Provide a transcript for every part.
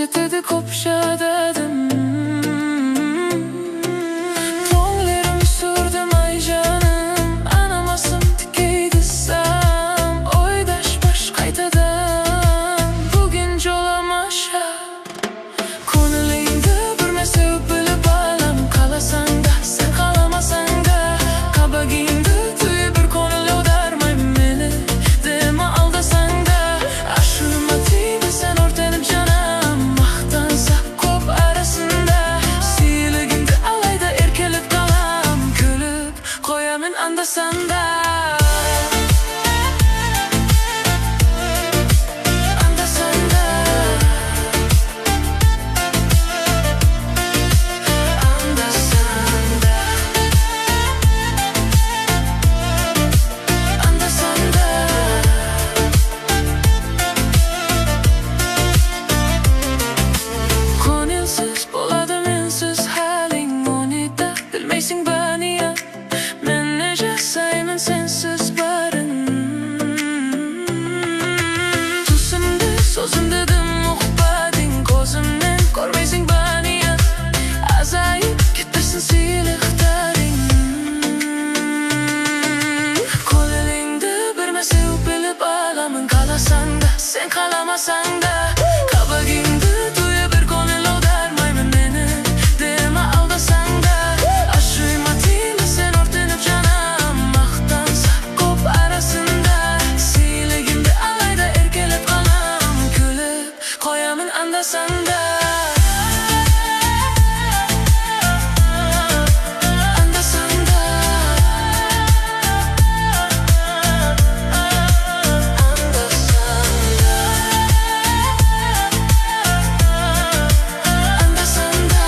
acıtıdı kopşadadım. Tonlarım sürdüm ay canım, anamasım dikeydi sam. Oydaş baş kaytadan, bugün jolamaşa. Konulaydı bir mesele bilip alam, kalasan da sen kalamasan da. Kaba giyindi tüyü bir konulu darmay beni, deme aldasan da. Aşırma tiydi sen ortanıp canım, mahtansa kop arasında. Siyiligimdi alayda erkelip kalam, gülüp koyamın andasan da. Bilmeysin beni ya, ben nece sayımın sensiz barın. Tüsümdü, sözüm dedim muhbadin, gözümden görmeysin beni ya. Azayıp gitmesin siliklerin. Kol elinde bir mesele bilip alamın, kalasan da sen kalamasan da. Kaba giyindi duyu bir konulu darmayın beni, deme aldasan da. Andasan da, andasan da, andasan da, andasan da.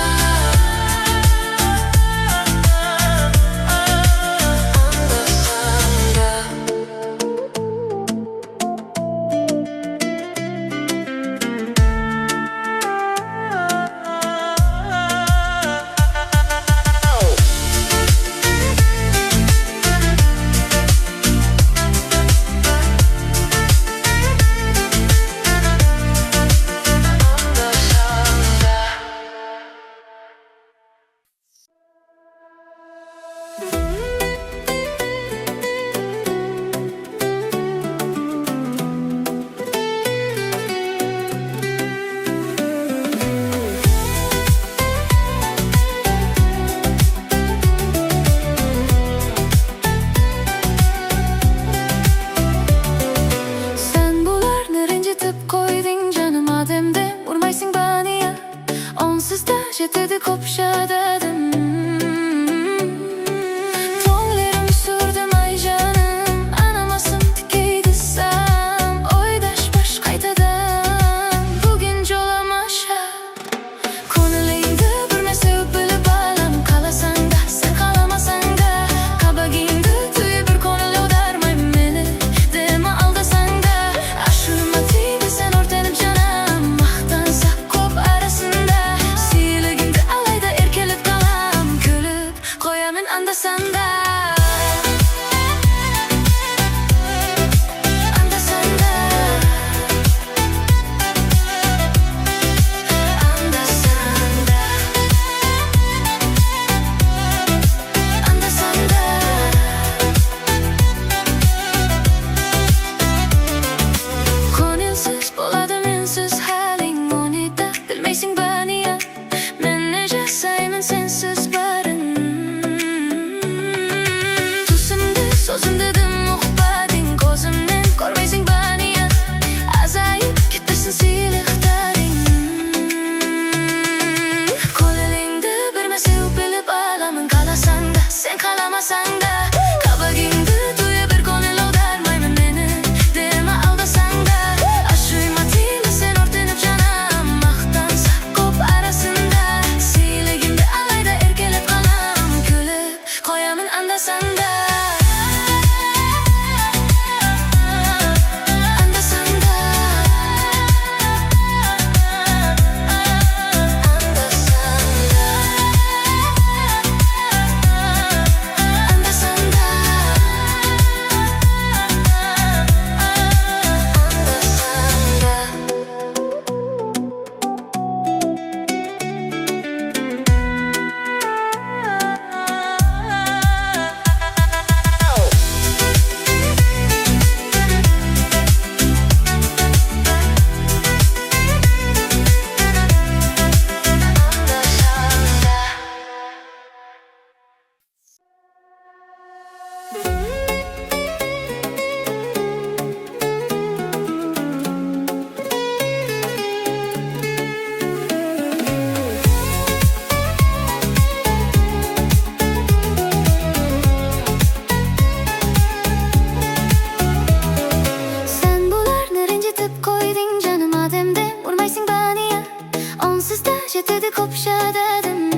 Çetedi kopşa dedim.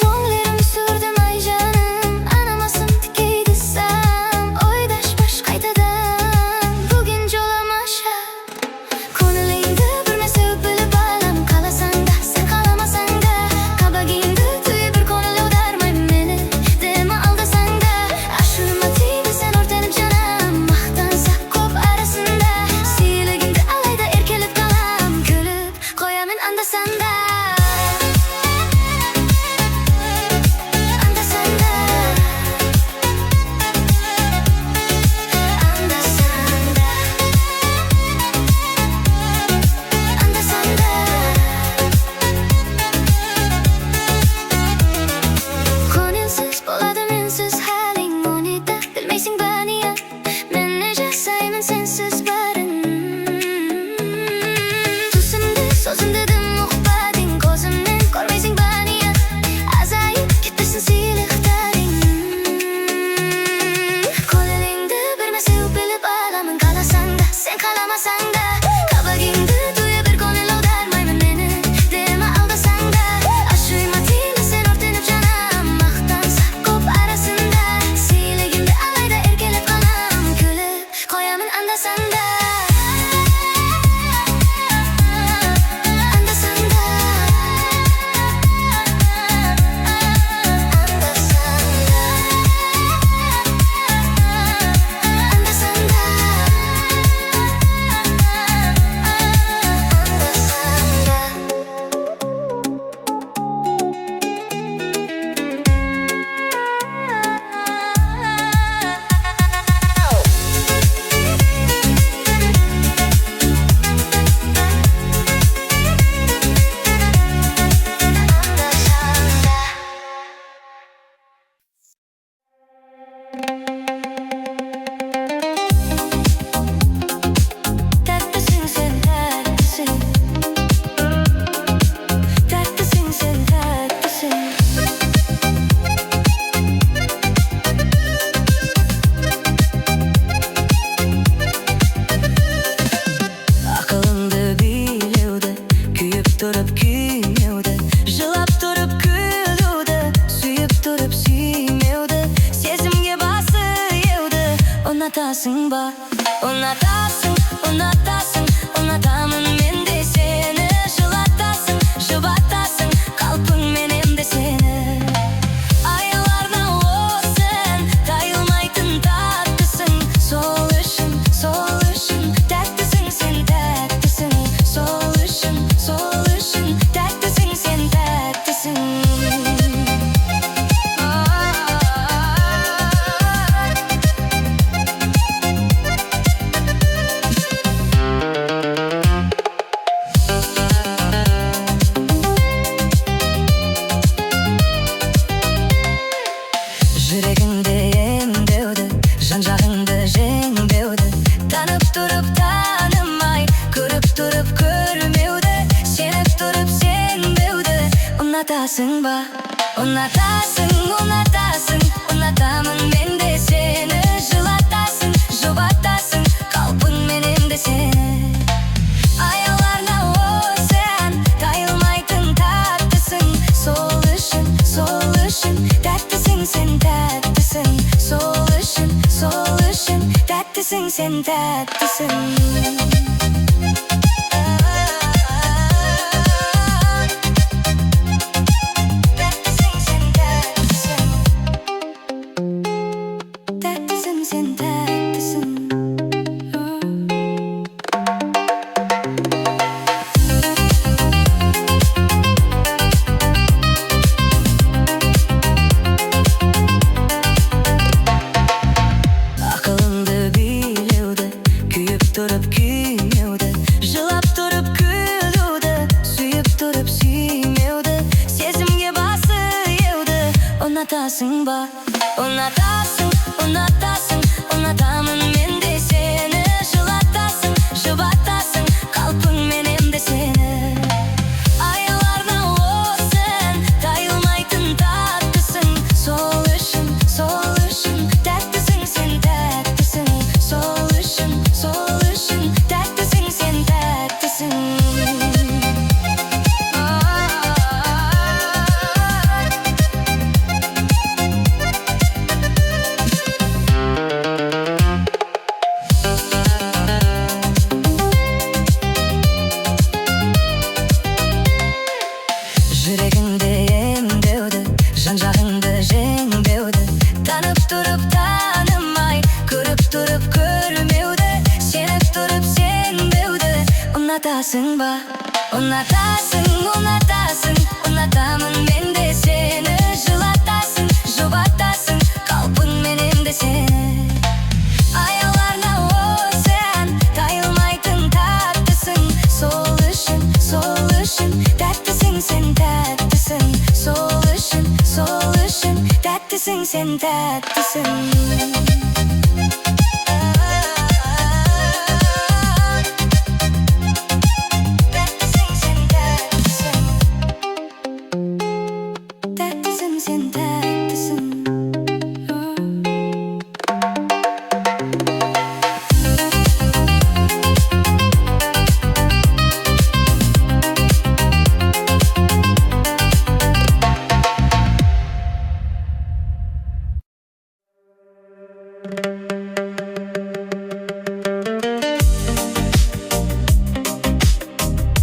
Tonlarım sürdüm ay canım. Anamasın dikey desem. Oydaş baş kaytadan. Bugün jolamaşa. Konulaydı bir mesele bilip alam. Kalasan da sen kalamasan da. Kaba giyindi tüyü bir konulu dermem beni. Deme aldasan da. Aşırma tiydi sen ortanıp canım. Mahtansa kop arasında. Sile gindi alayda erkelip kalam. Gülüp koyamın andasan da. Andasan da. Andasan da. Andasan da. Konilsiz boladı minsiz halin. Onu da bilmeysin beni ya. Ben nece sayımın sensiz barın. Tüsümde sözüm dedim muhbadin. Gözümden görmeysin beni ya. Azayıp gitmesin siliklerin. Kol elinde bir mesele bilip alamın. Kalasan da sen kalamasan da. Kaba giyindi tüyü bir konulu dermayım beni. Deme aldasan da. Aşıyma tiydi sen ortanıp canım. Mahtansa kop arasında. Sile gindi alayda erkelip kalam. Gülüp koyamın andasan da. Andasan da. Andasan da. Dertlisin sen dertlisin. Dertlisin sen dertlisin. Akılımda bilevde. Kuyup durup küymevde. Жылап durup күлуде. Suyup durup süymevde. Sezimge bası yevde. Unatasın ba. Unatasın, unatasın. Unatamın men de seni. Жылатасың, жұбатасың. Қалпың менен де seni. Aylarına o sen. Tayılmaydın tatlısın. Sol üçün dertlisin sen dertlisin. Sol üçün dertlisin sen dertlisin. Жүрегіңді емдеуді, жан-жағыңды жеңбеуді. Танып тұрып танымай, көріп тұрып көрмеуді. Сеніп тұрып сенбеуді. Ұнатасың ба? Ұнатасың, ұнатасың. Ұнатамын мен де сені. Жылатасың, жұбатасың. Қалпың менен де сені. Аяларына о сен. Тайылмайтын таптысың. Сол үшін дәрттісің сен дәрттісің. Сол үшін дәрттісің сен дәрттісің. Unatasың ба? Unatasың, unatasың. Unatamын мен де seni. Жылатасың, жұбатасың. Қалпың менен де seni. Аяларына о сен. Тайылмайтын таптысың. Сол үшін дәрттісің сен дәрттісің. Сол үшін дәрттісің сен дәрттісің. unatasın ba? Unatasın, unatasın, unatamın ben de seni. Jılatasın, jubatasın, kalbin benim de seni. Ayalarına o sen, tayılmaydın tatlısın. Soluşun, soluşun, tatlısın sen tatlısın. Soluşun, soluşun, tatlısın sen tatlısın.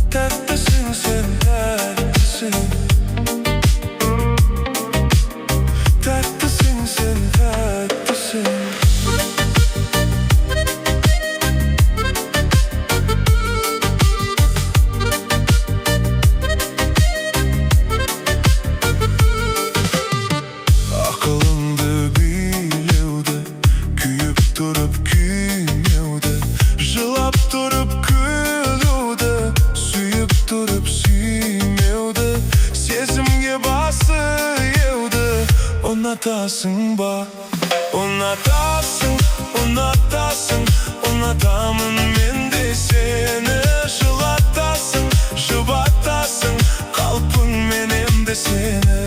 Tatlısın sen tatlısın. Tatlısın sen tatlısın. Aklımda bilevde, küyüp durup küymevde, jılap durup külüvde, suyup durup süymevde, sezimge basıyevde. Unatasın ba? Unatasın, unatasın, unatamın men de seni. Jılatasın, jubatasın, kalbin benim de seni.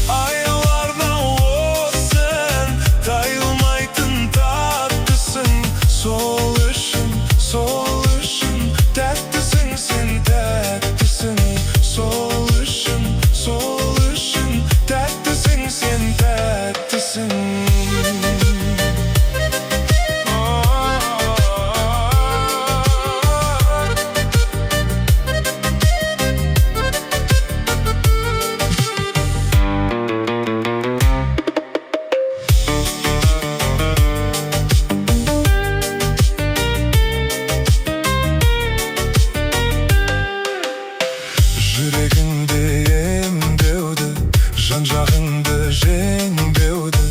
Aylarına o sen, tayılmaydın tatlısın. Soluşun, soluşun, tatlısın sen tatlısın. Soluşun, soluşun, tatlısın sen tatlısın. Yüreğimde emdevdi, jan-жағыңды жеңбеуді.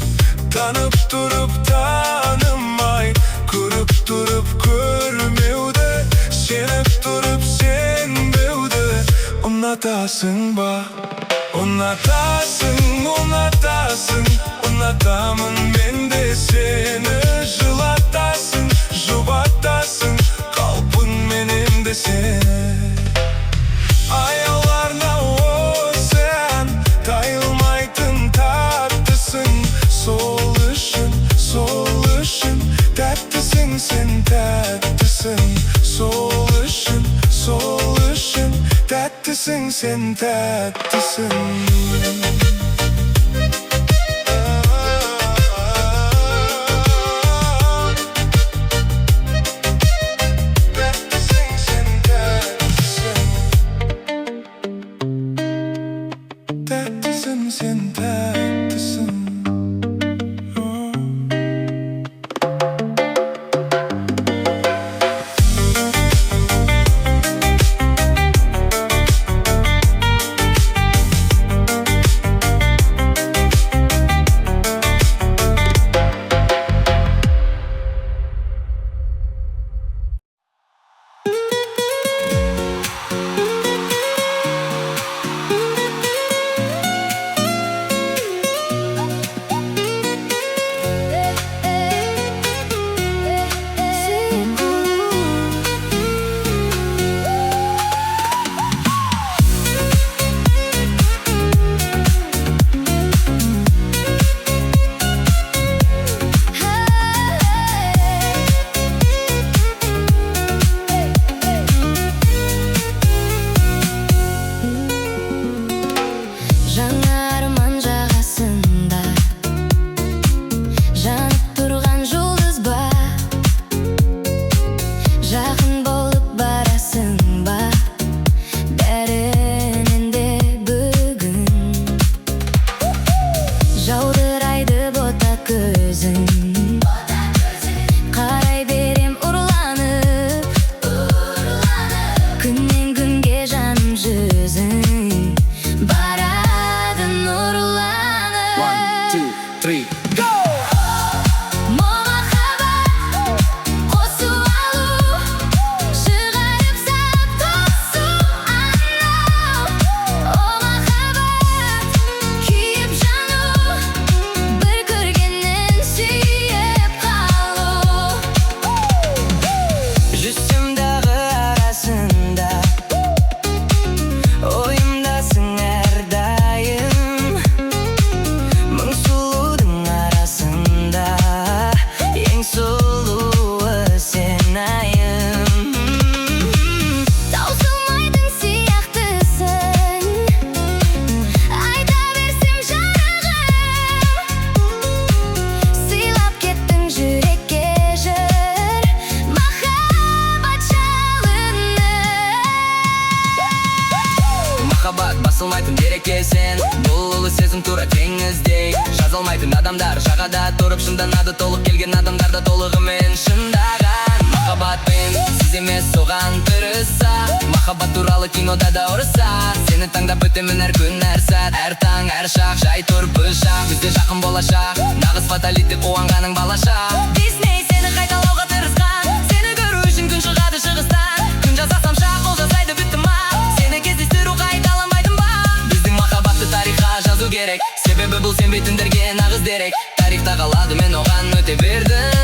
Tanıp durup tanımay, көріп durup көрмеуді, сеніп durup сенбеуді. Unatasın ba? Unatasın, unatasın, unatamın ben de seni. Jılatasın, jubatasın, kalbin benim de seni. Aylarına o sen, tayılmaydın tatlısın. Soluşun, soluşun, tatlısın sen tatlısın. Soluşun, soluşun, tatlısın sen tatlısın. Tatlısın sen tatlısın. басылмайтын дерекке сен бұл ұлы сезім тура теңіздей жазылмайтын адамдар жағада тұрып шынданады толық келген адамдарда толығымен шындаған махаббатпен сіз емес соған тырысса махаббат туралы кинода да ұрыса сені таңдап өтемін әр күн әр сәт әр таң әр шақ жай тұр бышақ бізде жақын болашақ нағыз фаталитті қуанғаның балаша Дисней сені қайталауға тырысқан сені көру үшін күн шығады шығыстан күн жасасам шақ ол жасайды біттім сені кездестіру қайталанбайтын ба біздің махаббатты тарихқа жазу керек себебі бұл сенбейтіндерге нағыз дерек тарихта қалады мен оған өте бердім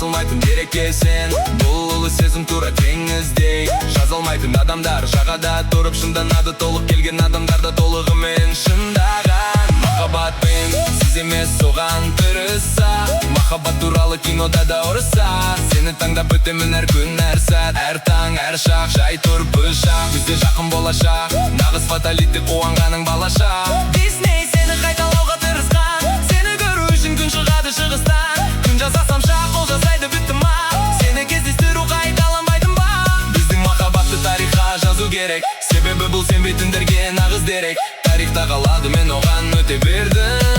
басылмайтын дерекке сен бұл ұлы сезім тура теңіздей жазылмайтын адамдар жағада тұрып шынданады толық келген адамдарда толығымен шындаған махаббатпен сіз емес соған тырысса махаббат туралы кинода да ұрыса сені таңдап өтемін әр күн әр сәт әр таң әр шақ жай тұр бышақ бізде жақын болашақ нағыз фаталитті қуанғаның балаша Дисней сені қайталауға тырысқан сені көру үшін күн шығады шығыстан күн жасасам шақ ол жасайды біттім сені кездестіру қайталанбайтын ба біздің махаббатты тарихқа жазу керек себебі бұл сенбейтіндерге нағыз дерек тарихта қалады мен оған өте бердім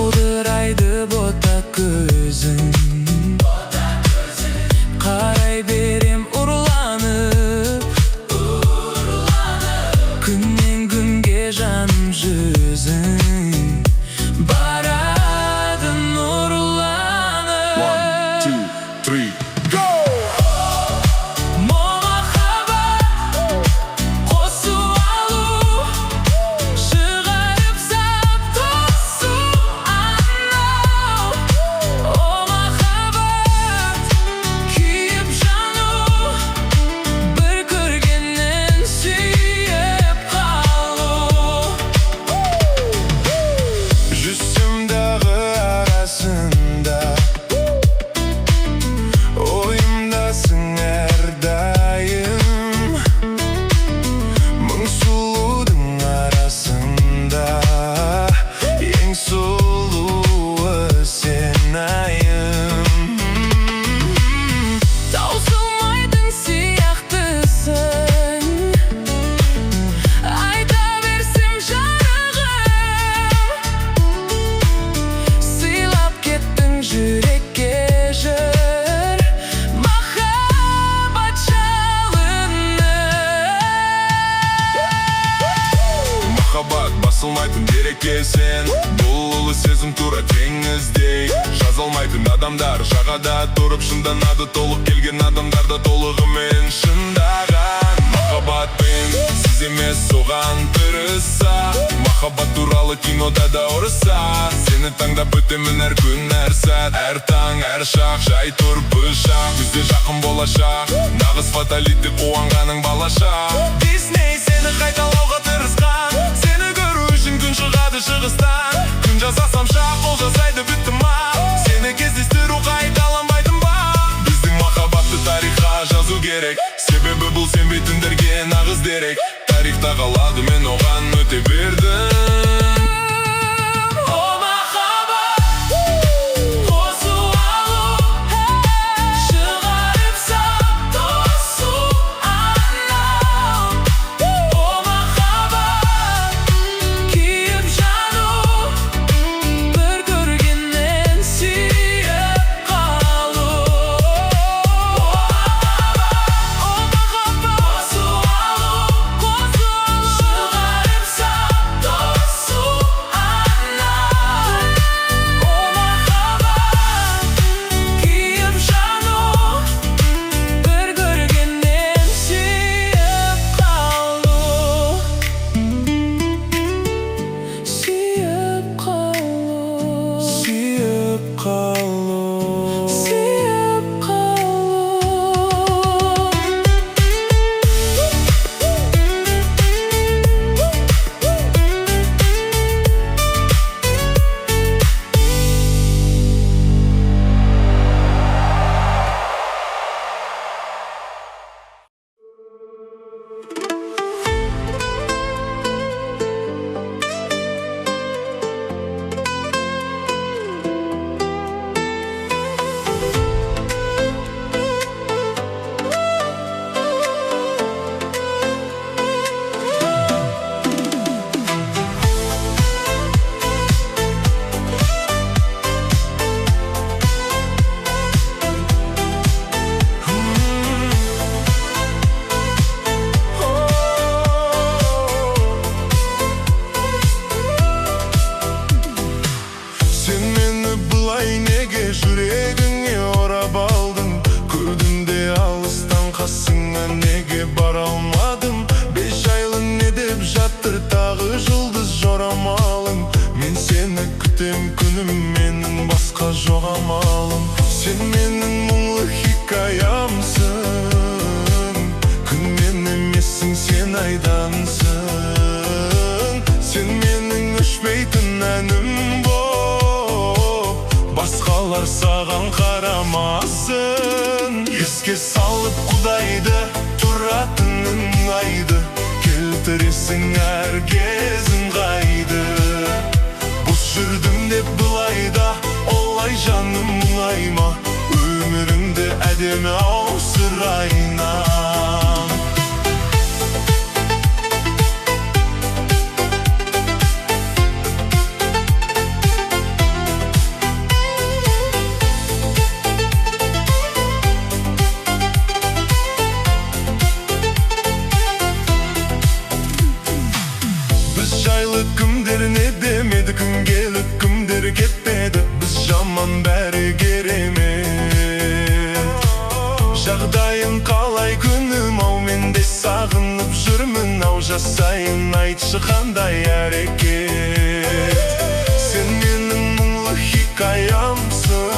Жылдырайды бота көзің, қарай берем ұрланып, күннен күнге жаным жүзің барады нұрланып. 1, 2, 3, go! Махаббат қосу алу, шығарып сап тосу анау. О махаббат күйіп жану, бір көргеннен сүйіп қалу. Жүзсем дағы арасында, ойымдасың әрдайым. Мың сұлудың арасында, ең сұлуы сен айым. Таусылмайтын сияқтысың, айта берсем жарығым. Сыйлап кеттің жүрекке жыр, махаббат жалыны. Махаббат басылмайтын береке сен, бұл ұлы сезім тура теңіздей. Жазалмайтын адамдар жағада тұрып шынданады, толық келген адамдарда толығымен шындаған. Махаббатпен сіз емес соған тырыса, махаббат туралы кинода да ұрыса. Сені таңдап өтемін әр күн әр сәт, әр таң әр шақ, жай тұр бышақ. Күзде жақын болашақ, нағыз фаталитті қуанғаның балаша. Дисней сені қайталауға тырысқан, сені көру үшін күн шығады шығыстан. Күн жасасам шақ, ол жасайды бітті ма, сені кездестіру қайталанбайтын ба. Біздің махаббатты тарихқа жазу керек, себебі бұл сенбейтіндерге нағыз дерек. Тарихта қалады, мен оған өте бердім. О махаббат қосу алу, шығарып сап тосу анау. О махаббат күйіп жану, бір көргеннен сүйіп қалу. О махаббат қосу алу, шығарып сап тосу анау. О махаббат күйіп жану, бір көргеннен сүйіп қалу. Сүйіп қалу, Сүйіп қалу. сүйіп Сен мені бұлай неге жүрегіңе орап алдың? Көрдім де алыстан қасыңа неге бара алмадым? 5 айлы не деп жаттыр тағы жұлдыз жорамалың? Мен сені күтем күнім, менің басқа жоқ амалым. Сен менің мұңлы хикаямсың, күнмен емессің, сен айдансың. Сен менің өшпейтін әнім боп, басқалар саған қарамасын. Еске салып құдайды, тұратының айды, келтіресің әр кезін қайды. Бос жүрдім деп бұлайда, олай жаным мұңайма, өмірімді әдемі аусырайнам. жаман бәрі керемет. Жағдайың қалай күнім ау, мен де сағынып жүрмін ау. Жасайын айтшы қандай әрекет. Сен менің мұңлы хикаямсың,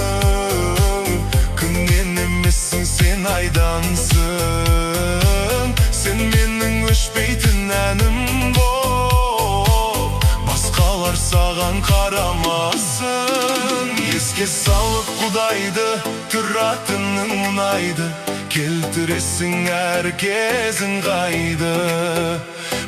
күннен емессің, сен айдансың. Сен менің өшпейтін әнім боп, басқалар саған қарамасын. Еске салып Құдайды, тұратының ұнайды, келтіресің әр кезің қайды.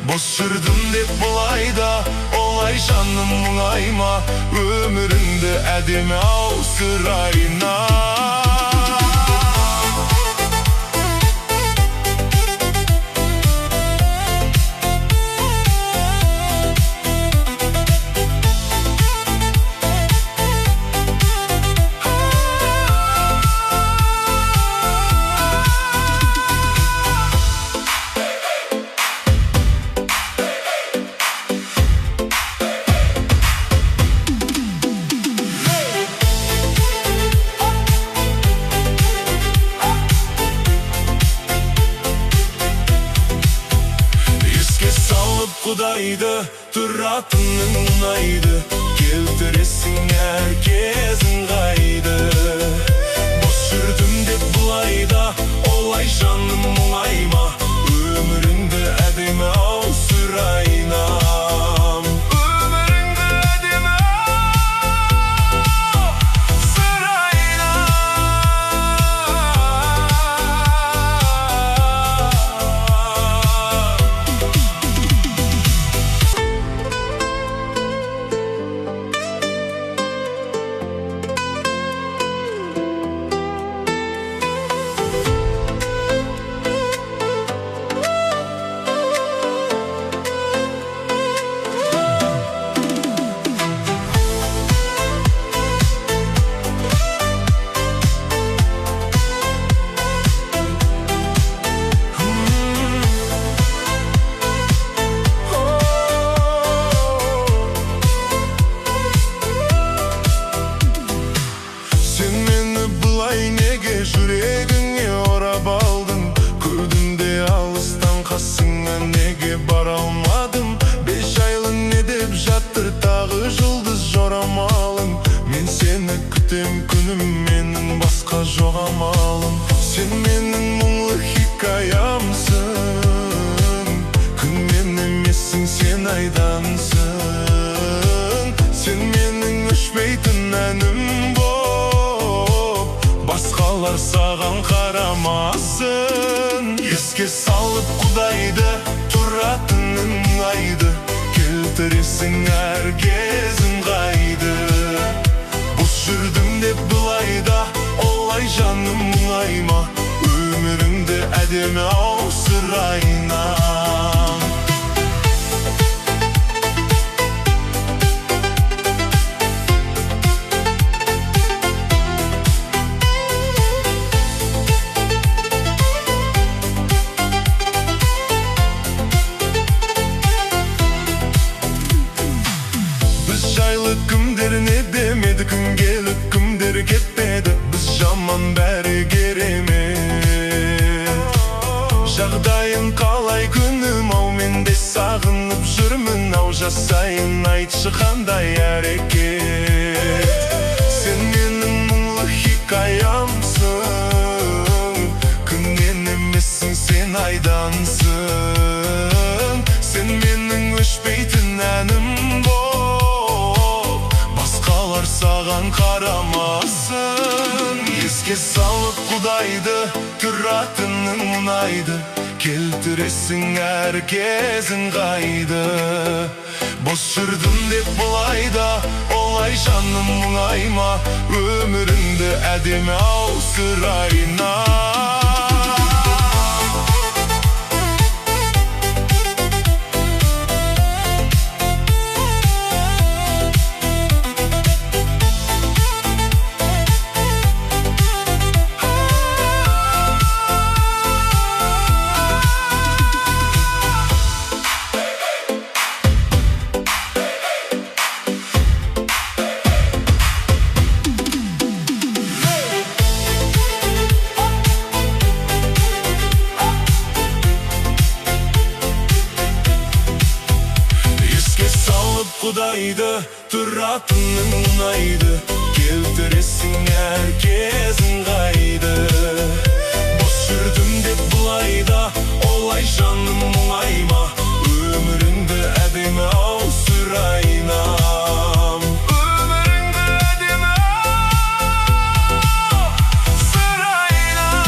Бос жүрдім деп бұлайда, олай жаным мұңайма, өміріңді әдемі ау сұрайна. Құдайды, тұратының ұнайды, келтіресің әр кезің қайды. Бос жүрдім деп бұлайда, олай жаным мұңайма, өміріңді әдемі ау сұрайнам. Өміріңді әдемі ау сұрайнам. Жүрегіңе орап алдың, көрдім де алыстан қасыңа неге бара алмадым. 5 айлы не деп жатыр тағы жұлдыз жорамалың. Мен сені күтем күнім, менің басқа жоқ амалым. Сен менің мұңлы хикаямсың, күннен емессің, сен айдансың. Сен менің өшпейтін әнім боп, басқалар саған қарамасын. Еске салып Құдайды, тұратының ұнайды, келтіресің әр кезің қайды. Бос жүрдім деп бұлайда, олай жаным мұңайма, өміріңді әдемі ау сұрайнам. Кімдер не демеді, күн келіп кімдер кетпеді, біз жаман бәрі керемет. Жағдайың қалай күнім ау, мен де сағынып жүрмін ау. Жасайын айтшы қандай әрекет. Сен менің мұңлы хикаямсың, күннен емессің, сен айдансың. Сен менің өшпейтін әнім боп, басқалар саған қарамасын. Еске салып Құдайды, тұратының ұнайды, келтіресің әр кезің қайды. Бос жүрдім деп бұлайда, олай жаным мұңайма, өміріңді әдемі ау сұрайнам. Turatının unaydı, keltiresin herkesin gaydı. Boş sürdüm dep bulayda, olay canım muayma. Ömründe edeme al süraynam. Ömründe edeme al süraynam.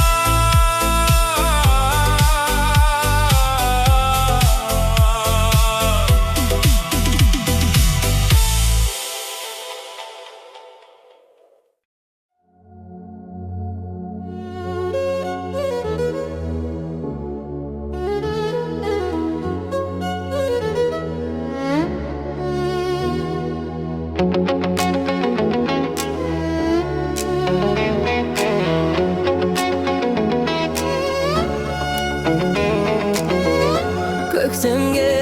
Көктемге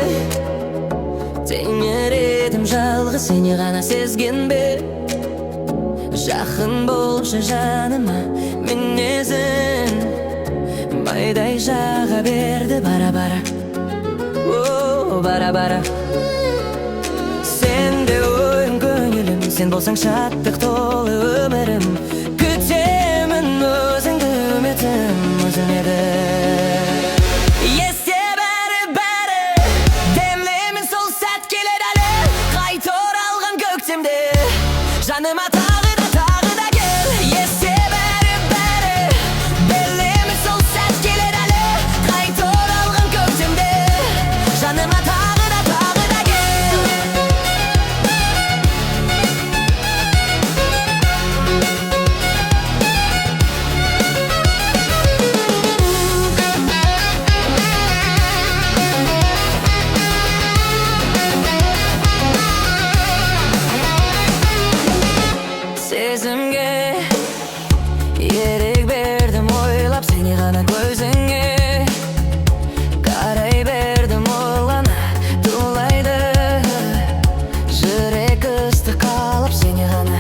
теңер едім жалғыз, сені ғана сезген бе? Жақын болшы жаныма мінезің, майдай жаға берді бара-бара, о, бара-бара. Сен де ойым көңілім, сен болсаң шаттық толы өмірім. Күтемін өзіңді үмітім өзіңеді. Есте бәрі демлемін сол сәт келеді әлі. Қайта оралған көктемде жаныма тағы да кел. Есте бәрі демлемін сол сәт келеді әлі. Қайта оралған көктемде жаныма тағы да кел. Сезімге ерек бердім, ойлап сені ғана көзіңе. Қарай бердім, ойлана тулайды. Жүрек ыстық қалып сені ғана,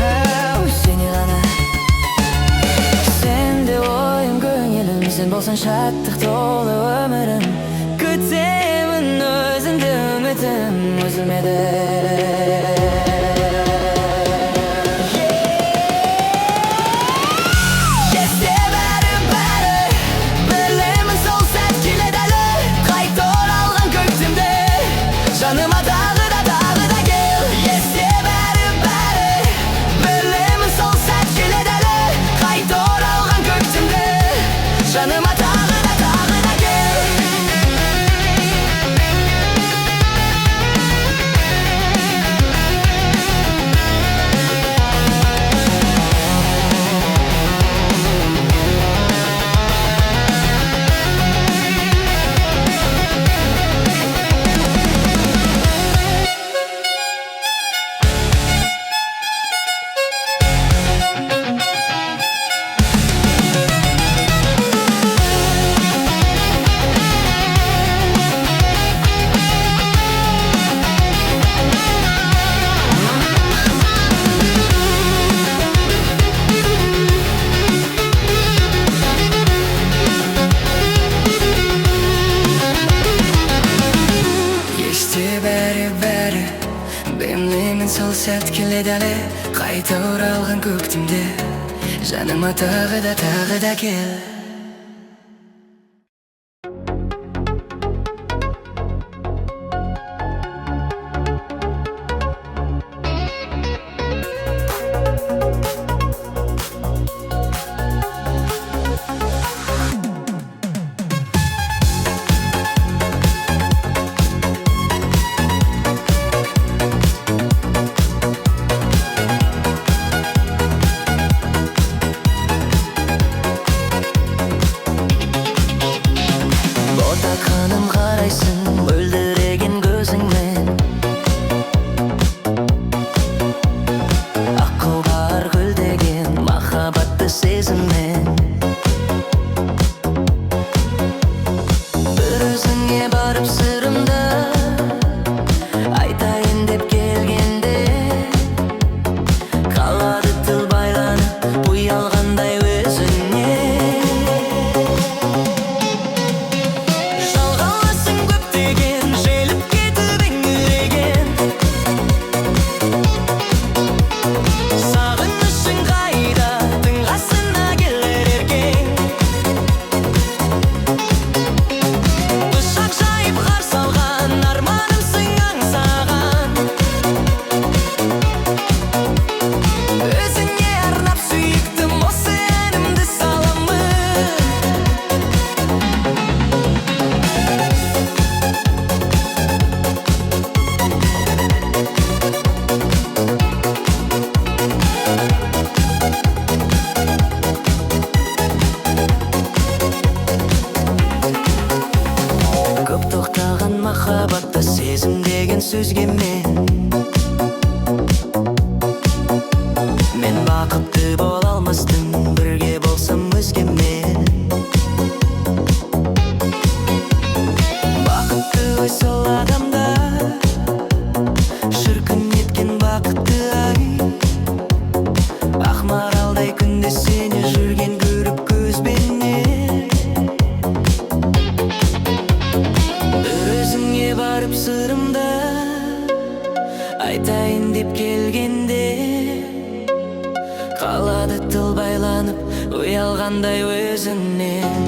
ау, сені ғана. Сен де ойым көңілім, сен болсаң шаттық толы өмірім. Күтемін өзіңді үмітім өзімеді. Жаныма тағы да кел. Есте бәрі білемін сол сәт келеді әлі. Қайта оралған көктемде жаныма тағы да кел. Бәрі білемін сол сәт келеді әлі. Қайта оралған көктемде жаныма тағы да кел. сөзге мен бақытты бола алмастым, бірге болсам өзгемен. Бақытты ғой сол адамда, шіркін еткен бақытты ай. Ақмаралдай күнде сені жүрген көріп көзбенен. Өзіңе барып сырымды айтайын деп келгенде, қалады тыл байланып ұялғандай өзіңнен.